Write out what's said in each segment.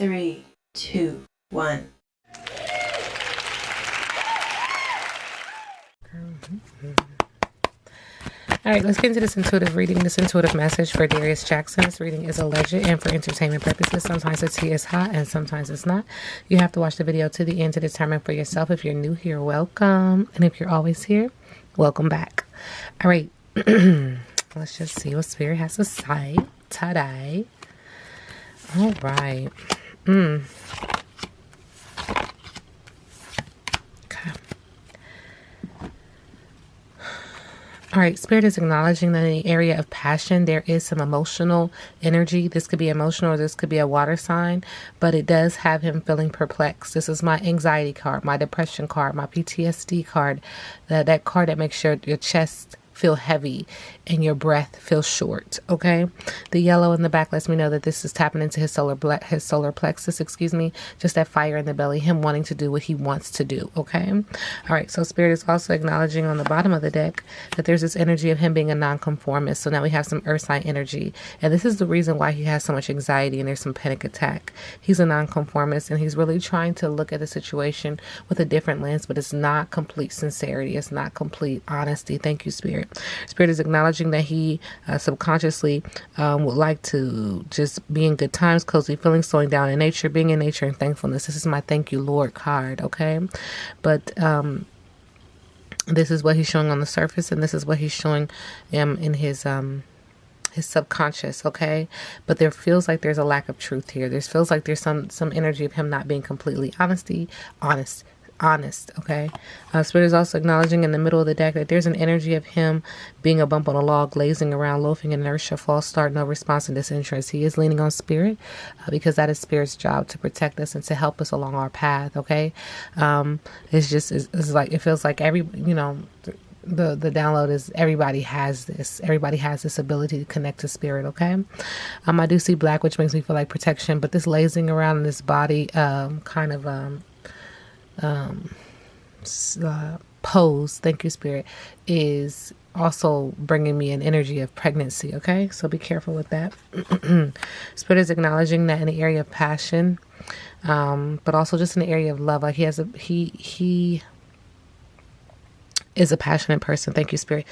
3, 2, 1. All right, let's get into this intuitive reading, this intuitive message for Darius Jackson. This reading is alleged and for entertainment purposes. Sometimes the tea is hot and sometimes it's not. You have to watch the video to the end to determine for yourself. If you're new here, welcome. And if you're always here, welcome back. All right, let's just see what Spirit has to say today. All right. Okay. All right, Spirit is acknowledging that in the area of passion, there is some emotional energy. This could be emotional or this could be a water sign, but it does have him feeling perplexed. This is my anxiety card, my depression card, my PTSD card, that card that makes your chest feel heavy and your breath feels short. Okay, the yellow in the back lets me know that this is tapping into his solar plexus, just that fire in the belly, him wanting to do what he wants to do. Okay, all right, so Spirit is also acknowledging on the bottom of the deck that there's this energy of him being a nonconformist. So now we have some earth sign energy, and this is the reason why he has so much anxiety and there's some panic attack. He's a nonconformist and he's really trying to look at the situation with a different lens, but it's not complete sincerity, it's not complete honesty. Thank you, Spirit. Spirit is acknowledging that he subconsciously would like to just be in good times, cozy feelings, slowing down in nature, being in nature, and thankfulness. This is my thank you, Lord card, okay? But this is what he's showing on the surface, and this is what he's showing in his subconscious, okay? But there feels like there's a lack of truth here. There feels like there's some energy of him not being completely honest, okay? Spirit is also acknowledging in the middle of the deck that there's an energy of him being a bump on a log, lazing around, loafing in inertia, false start, no response, and disinterest. He is leaning on Spirit because that is Spirit's job, to protect us and to help us along our path, okay? It's like, it feels like the download is everybody has this ability to connect to Spirit, okay? I do see black, which makes me feel like protection, but this lazing around in this body pose, thank you, Spirit, is also bringing me an energy of pregnancy, okay? So be careful with that. Spirit is acknowledging that in the area of passion, but also just in the area of love, like he is a passionate person. Thank you, Spirit.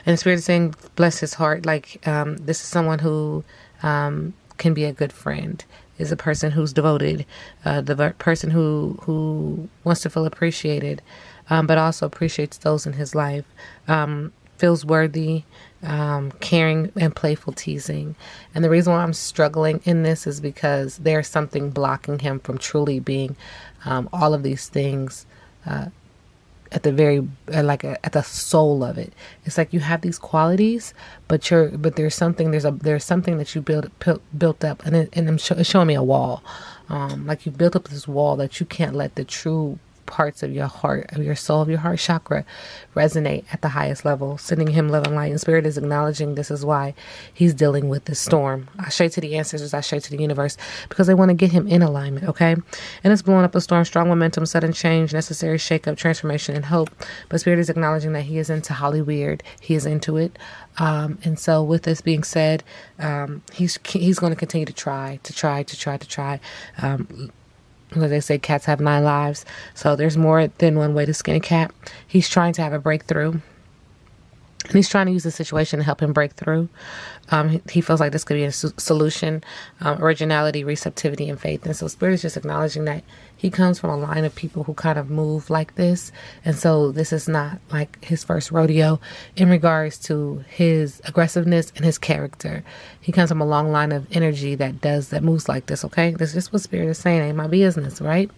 And the Spirit is saying, bless his heart. Like, this is someone who can be a good friend, is a person who's devoted, the person who wants to feel appreciated, but also appreciates those in his life, feels worthy, caring, and playful teasing. And the reason why I'm struggling in this is because there's something blocking him from truly being all of these things at the very at the soul of it. It's like you have these qualities, but there's something that you built up, and it's showing me a wall. Like you built up this wall that you can't let the true parts of your heart, of your soul, of your heart chakra resonate at the highest level, sending him love and light. And Spirit is acknowledging this is why he's dealing with this storm. I share to the ancestors, I share to the universe, because they want to get him in alignment, okay? And it's blowing up a storm, strong momentum, sudden change, necessary shakeup, transformation, and hope. But Spirit is acknowledging that he is into Hollyweird. He is into it. And so with this being said, he's going to continue to try. As they say, cats have 9 lives. So there's more than one way to skin a cat. He's trying to have a breakthrough. And he's trying to use the situation to help him break through. He feels like this could be a solution, originality, receptivity, and faith. And so Spirit is just acknowledging that he comes from a line of people who kind of move like this. And so this is not like his first rodeo in regards to his aggressiveness and his character. He comes from a long line of energy that moves like this, okay? This is just what Spirit is saying. Ain't my business, right?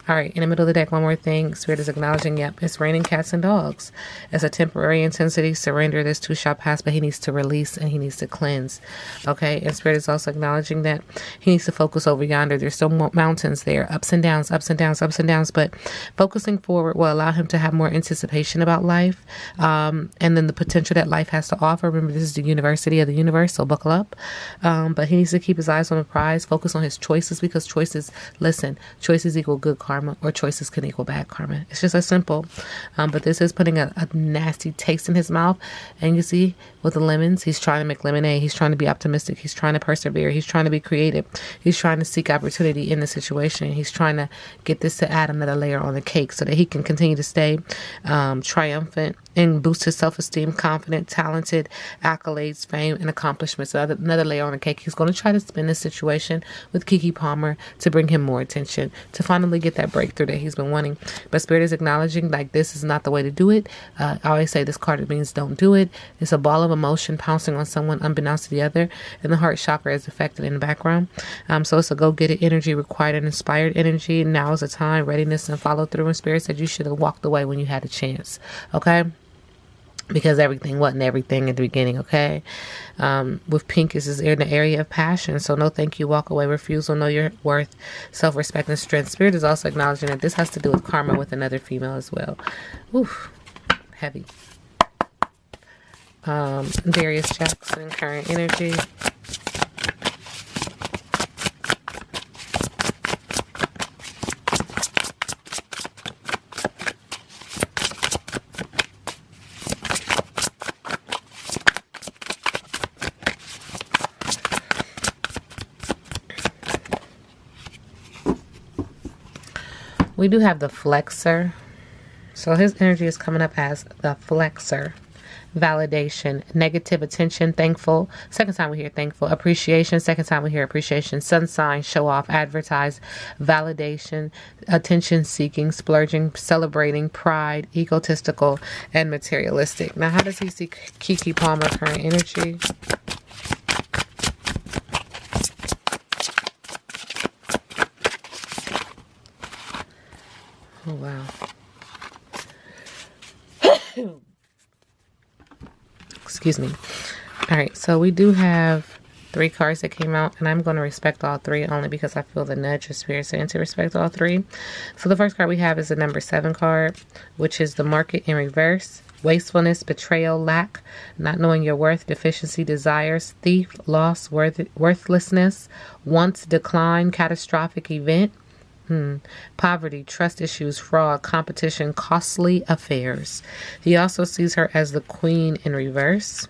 All right, in the middle of the deck, one more thing. Spirit is acknowledging, yep, it's raining cats and dogs. It's a temporary intensity. Surrender. This too shall pass, but he needs to release and he needs to cleanse, okay? And Spirit is also acknowledging that he needs to focus over yonder. There's still mountains there, ups and downs, but focusing forward will allow him to have more anticipation about life, and then the potential that life has to offer. Remember, this is the university of the universe, so buckle up. But he needs to keep his eyes on the prize, focus on his choices, because choices equal good karma, or choices can equal bad karma. It's just as simple. But this is putting a nasty taste in his mouth, And you see, with the lemons, he's trying to make lemonade. He's trying to be optimistic. He's trying to persevere. He's trying to be creative. He's trying to seek opportunity in the situation. He's trying to get this to add another layer on the cake so that he can continue to stay triumphant and boost his self-esteem, confident, talented, accolades, fame, and accomplishments. So another layer on the cake. He's going to try to spin this situation with Keke Palmer to bring him more attention, to finally get that breakthrough that he's been wanting. But Spirit is acknowledging like this is not the way to do it. I always say this card means don't do it. It's a ball of emotion pouncing on someone unbeknownst to the other, and the heart chakra is affected in the background. So it's a go-get-it energy, required and inspired energy. Now is the time, readiness, and follow through. And Spirit said you should have walked away when you had a chance. Okay? Because everything wasn't everything at the beginning, okay? With pink, this is in the area of passion. So no thank you, walk away, refusal, know your worth, self-respect, and strength. Spirit is also acknowledging that this has to do with karma with another female as well. Oof, heavy. Darius Jackson, current energy. We do have the flexor. So his energy is coming up as the flexor. Validation, negative attention, thankful. Second time we hear thankful. Appreciation. Second time we hear appreciation. Sun sign, show off, advertise. Validation, attention seeking, splurging, celebrating, pride, egotistical, and materialistic. Now, how does he see Keke Palmer current energy? Oh, wow. Excuse me. All right, so we do have 3 cards that came out, and I'm going to respect all 3 only because I feel the nudge of Spirit saying to respect all 3. So the first card we have is the number 7 card, which is the market in reverse. Wastefulness, betrayal, lack, not knowing your worth, deficiency, desires, thief, loss, worthlessness, wants, decline, catastrophic event. Poverty, trust issues, fraud, competition, costly affairs. He also sees her as the queen in reverse.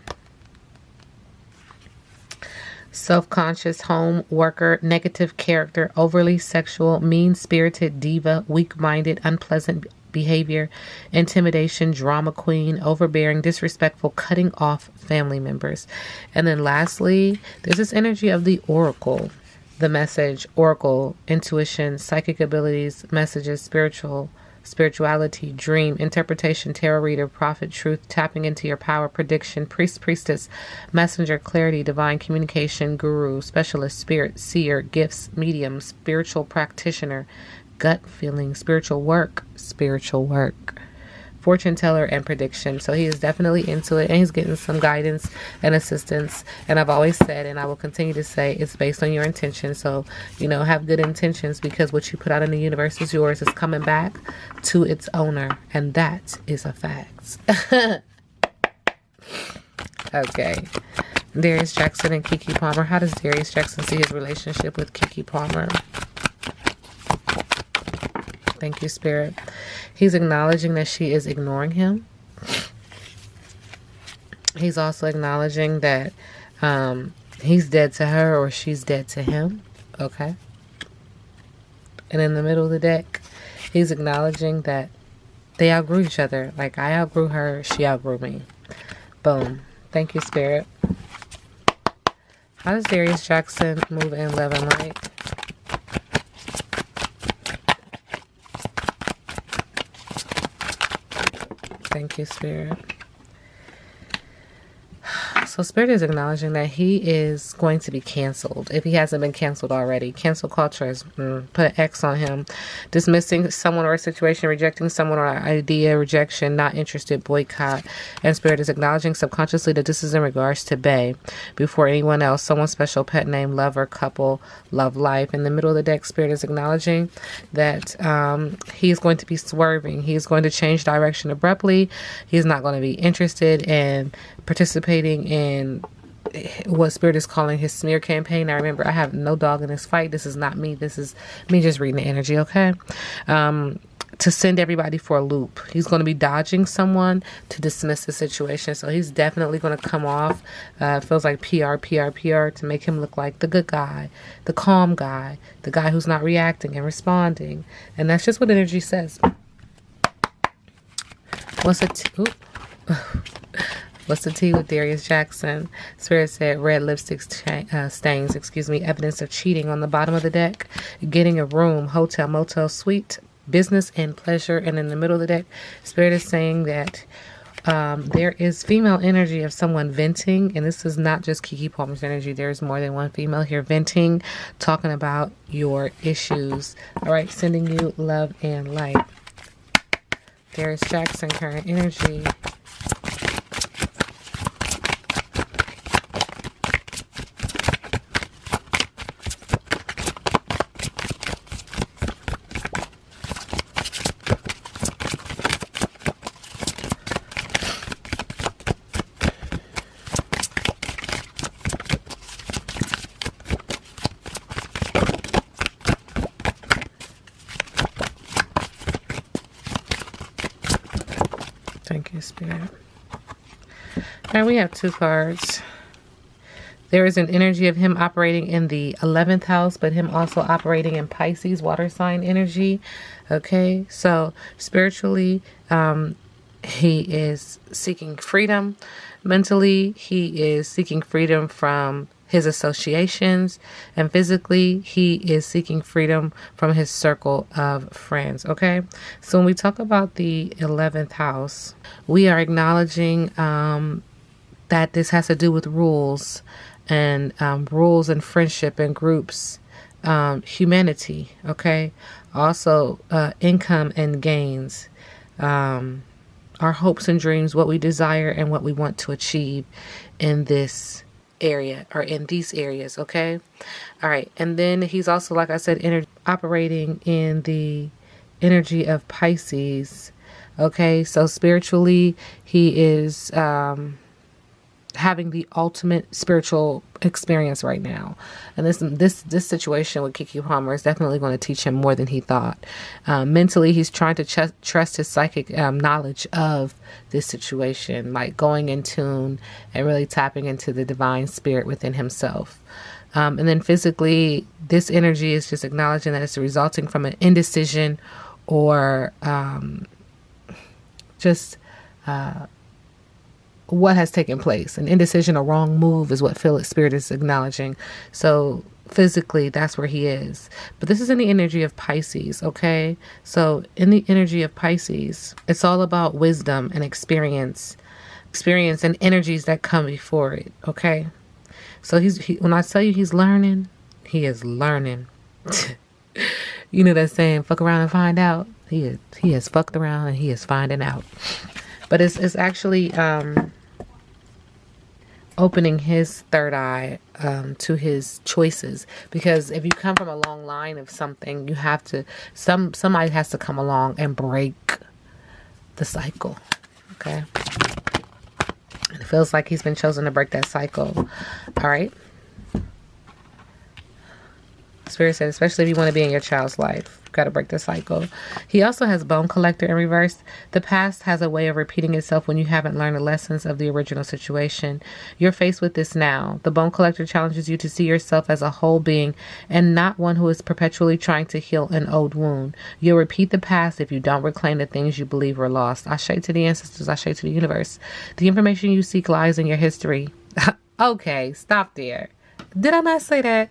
Self-conscious, home worker, negative character, overly sexual, mean-spirited, diva, weak-minded, unpleasant behavior, intimidation, drama queen, overbearing, disrespectful, cutting off family members. And then lastly, there's this energy of the oracle. The message, oracle, intuition, psychic abilities, messages, spirituality, dream, interpretation, tarot reader, prophet, truth, tapping into your power, prediction, priest, priestess, messenger, clarity, divine communication, guru, specialist, spirit, seer, gifts, medium, spiritual practitioner, gut feeling, spiritual work, fortune teller, and prediction. So he is definitely into it, and he's getting some guidance and assistance. And I've always said, and I will continue to say, it's based on your intention. So, have good intentions, because what you put out in the universe is yours. It's coming back to its owner, and that is a fact. Okay. Darius Jackson and Keke Palmer. How does Darius Jackson see his relationship with Keke Palmer? Thank you, Spirit. He's acknowledging that she is ignoring him. He's also acknowledging that he's dead to her or she's dead to him. Okay. And in the middle of the deck, he's acknowledging that they outgrew each other. Like, I outgrew her, she outgrew me. Boom. Thank you, Spirit. How does Darius Jackson move in love and light? Thank you, Spirit. So Spirit is acknowledging that he is going to be canceled if he hasn't been canceled already. Cancel culture has put an X on him. Dismissing someone or a situation, rejecting someone or an idea, rejection, not interested, boycott. And Spirit is acknowledging subconsciously that this is in regards to Bae before anyone else, someone special, pet name, lover, couple, love life. In the middle of the deck, Spirit is acknowledging that he is going to be swerving. He is going to change direction abruptly. He's not going to be interested in participating in what Spirit is calling his smear campaign. Now remember, I have no dog in this fight. This is not me. This is me just reading the energy, okay? to send everybody for a loop. He's going to be dodging someone to dismiss the situation. So he's definitely going to come off, feels like PR, to make him look like the good guy, the calm guy, the guy who's not reacting and responding. And that's just what energy says. What's the tea with Darius Jackson? Spirit said red lipstick stains, evidence of cheating on the bottom of the deck, getting a room, hotel, motel, suite, business and pleasure. And in the middle of the deck, Spirit is saying that there is female energy of someone venting, and this is not just Kiki Palmer's energy. There's more than one female here venting, talking about your issues. All right, sending you love and light. Darius Jackson, current energy. Thank you, Spirit. Now we have 2 cards. There is an energy of him operating in the 11th house, but him also operating in Pisces, water sign energy. Okay, so spiritually, he is seeking freedom. Mentally, he is seeking freedom from his associations, and physically he is seeking freedom from his circle of friends. Okay, so when we talk about the 11th house, we are acknowledging that this has to do with rules and friendship and groups, humanity. Okay, also income and gains, our hopes and dreams, what we desire and what we want to achieve in this area or in these areas. Okay, all right. And then he's also, like I said, operating in the energy of Pisces. Okay, so spiritually he is having the ultimate spiritual experience right now, and this situation with Kiki Palmer is definitely going to teach him more than he thought. Mentally, he's trying to trust his psychic knowledge of this situation, like going in tune and really tapping into the divine spirit within himself. And then physically, this energy is just acknowledging that it's resulting from an indecision or what has taken place. An indecision, a wrong move is what Spirit is acknowledging. So physically, that's where he is. But this is in the energy of Pisces, okay? So in the energy of Pisces, it's all about wisdom and experience and energies that come before it, okay? So when I tell you he's learning, he is learning. You know that saying, fuck around and find out? He has fucked around and he is finding out. But it's actually opening his third eye to his choices, because if you come from a long line of something, you have to somebody has to come along and break the cycle. Okay, and it feels like he's been chosen to break that cycle. All right, Spirit said, especially if you want to be in your child's life, you've got to break the cycle. He also has Bone Collector in reverse. The past has a way of repeating itself when you haven't learned the lessons of the original situation. You're faced with this now. The Bone Collector challenges you to see yourself as a whole being and not one who is perpetually trying to heal an old wound. You'll repeat the past if you don't reclaim the things you believe were lost. Ashe to the ancestors, ashe to the universe. The information you seek lies in your history. Okay, stop there. Did I not say that?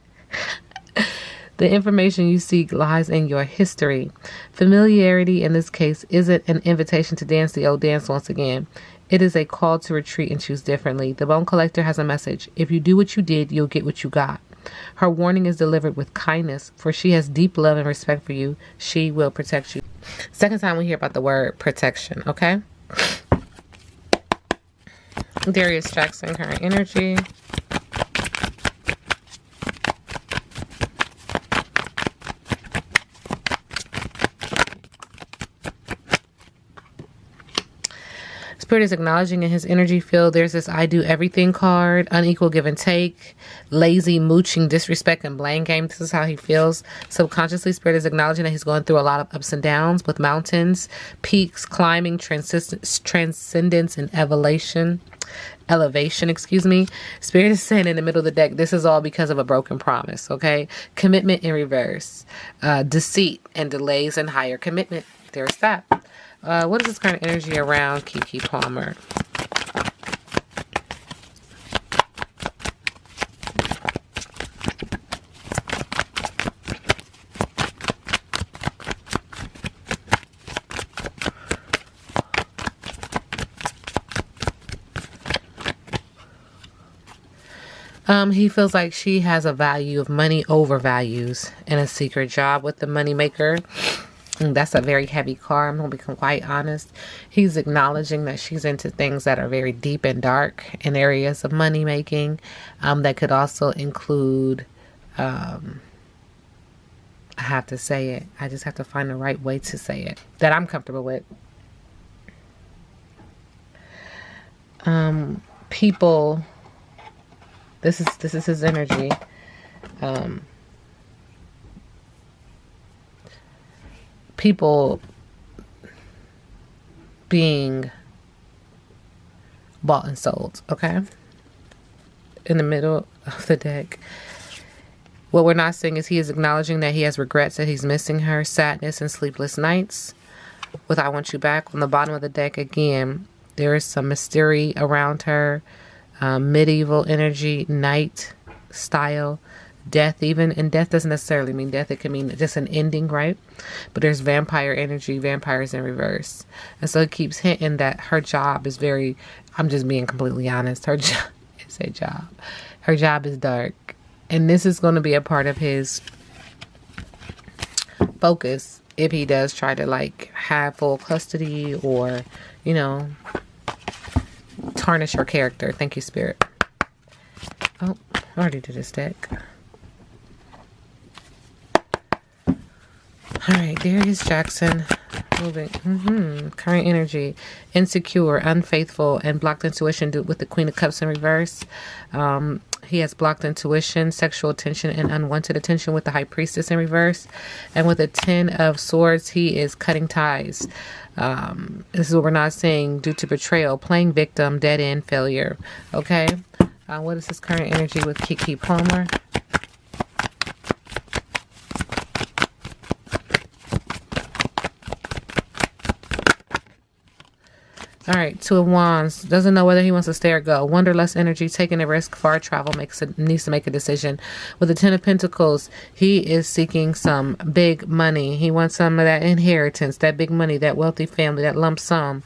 The information you seek lies in your history. Familiarity in this case isn't an invitation to dance the old dance once again. It is a call to retreat and choose differently. The Bone Collector has a message. If you do what you did, you'll get what you got. Her warning is delivered with kindness, for she has deep love and respect for you. She will protect you. Second time we hear about the word protection, okay? Darius Jackson, current energy. Spirit is acknowledging in his energy field, there's this I do everything card, unequal give and take, lazy, mooching, disrespect, and blame game. This is how he feels. Subconsciously, Spirit is acknowledging that he's going through a lot of ups and downs with mountains, peaks, climbing, transcendence, and elevation, excuse me. Spirit is saying in the middle of the deck, this is all because of a broken promise, okay? Commitment in reverse, deceit and delays in higher commitment. There's that. What is this current energy around Keke Palmer? He feels like she has a value of money over values and a secret job with the money maker. That's a very heavy card. I'm going to be quite honest. He's acknowledging that she's into things that are very deep and dark in areas of money making. That could also include, I have to say it. I just have to find the right way to say it that I'm comfortable with. People, this is his energy. People being bought and sold, okay? In the middle of the deck. What we're not seeing is he is acknowledging that he has regrets, that he's missing her, sadness, and sleepless nights. With I Want You Back on the bottom of the deck, again, there is some mystery around her, medieval energy, night style, death even. And death doesn't necessarily mean death. It can mean just an ending, right? But there's vampire energy, vampires in reverse. And so it keeps hinting that her job is very, I'm just being completely honest, her job is a job. Her job is dark. And this is going to be a part of his focus if he does try to like have full custody or, you know, tarnish her character. Thank you, Spirit. Oh, I already did this deck. All right, Darius Jackson, moving. Current energy, insecure, unfaithful, and blocked intuition with the Queen of Cups in reverse. He has blocked intuition, sexual attention, and unwanted attention with the High Priestess in reverse. And with the 10 of Swords, he is cutting ties. This is what we're not seeing due to betrayal, playing victim, dead end, failure. Okay. What is his current energy with Keke Palmer? All right, Two of Wands. Doesn't know whether he wants to stay or go. Wanderlust energy, taking a risk, far travel, needs to make a decision. With the 10 of Pentacles, he is seeking some big money. He wants some of that inheritance, that big money, that wealthy family, that lump sum.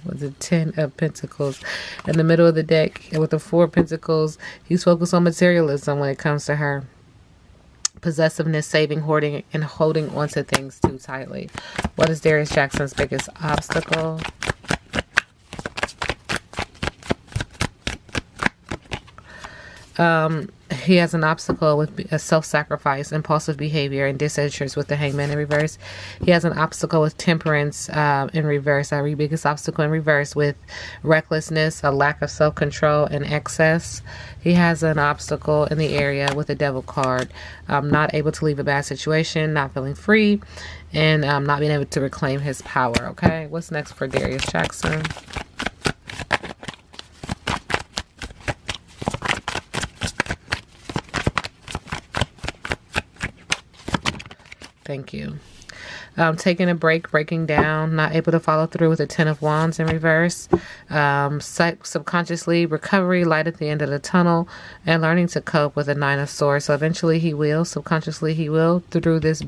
With the 10 of Pentacles. In the middle of the deck, with the 4 of Pentacles, he's focused on materialism when it comes to her. Possessiveness, saving, hoarding, and holding onto things too tightly. What is Darius Jackson's biggest obstacle? He has an obstacle with a self-sacrifice, impulsive behavior, and disinterest with the Hangman in reverse. He has an obstacle with temperance in reverse. Our biggest obstacle in reverse with recklessness, a lack of self-control, and excess. He has an obstacle in the area with the Devil card. Not able to leave a bad situation, not feeling free, and not being able to reclaim his power. Okay, what's next for Darius Jackson? Thank you. Taking a break, breaking down, not able to follow through with the 10 of Wands in reverse. Subconsciously, recovery, light at the end of the tunnel, and learning to cope with the 9 of Swords. So eventually he will, subconsciously he will, through this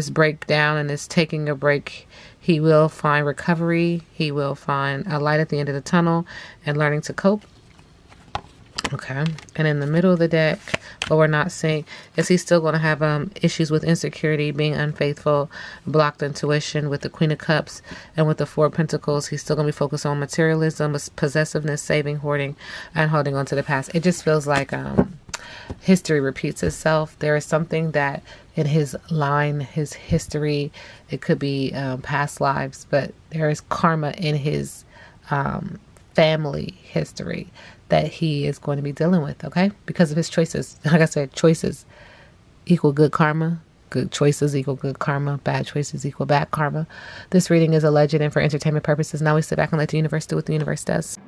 breakdown and this taking a break, he will find recovery. He will find a light at the end of the tunnel and learning to cope. Okay, and in the middle of the deck, what we're not seeing is he's still going to have issues with insecurity, being unfaithful, blocked intuition with the Queen of Cups, and with the 4 of Pentacles, he's still going to be focused on materialism, possessiveness, saving, hoarding, and holding on to the past. It just feels like history repeats itself. There is something that in his line, his history, it could be past lives, but there is karma in his family history that he is going to be dealing with, okay? Because of his choices. Like I said, choices equal good karma. Good choices equal good karma. Bad choices equal bad karma. This reading is alleged and for entertainment purposes. Now we sit back and let the universe do what the universe does.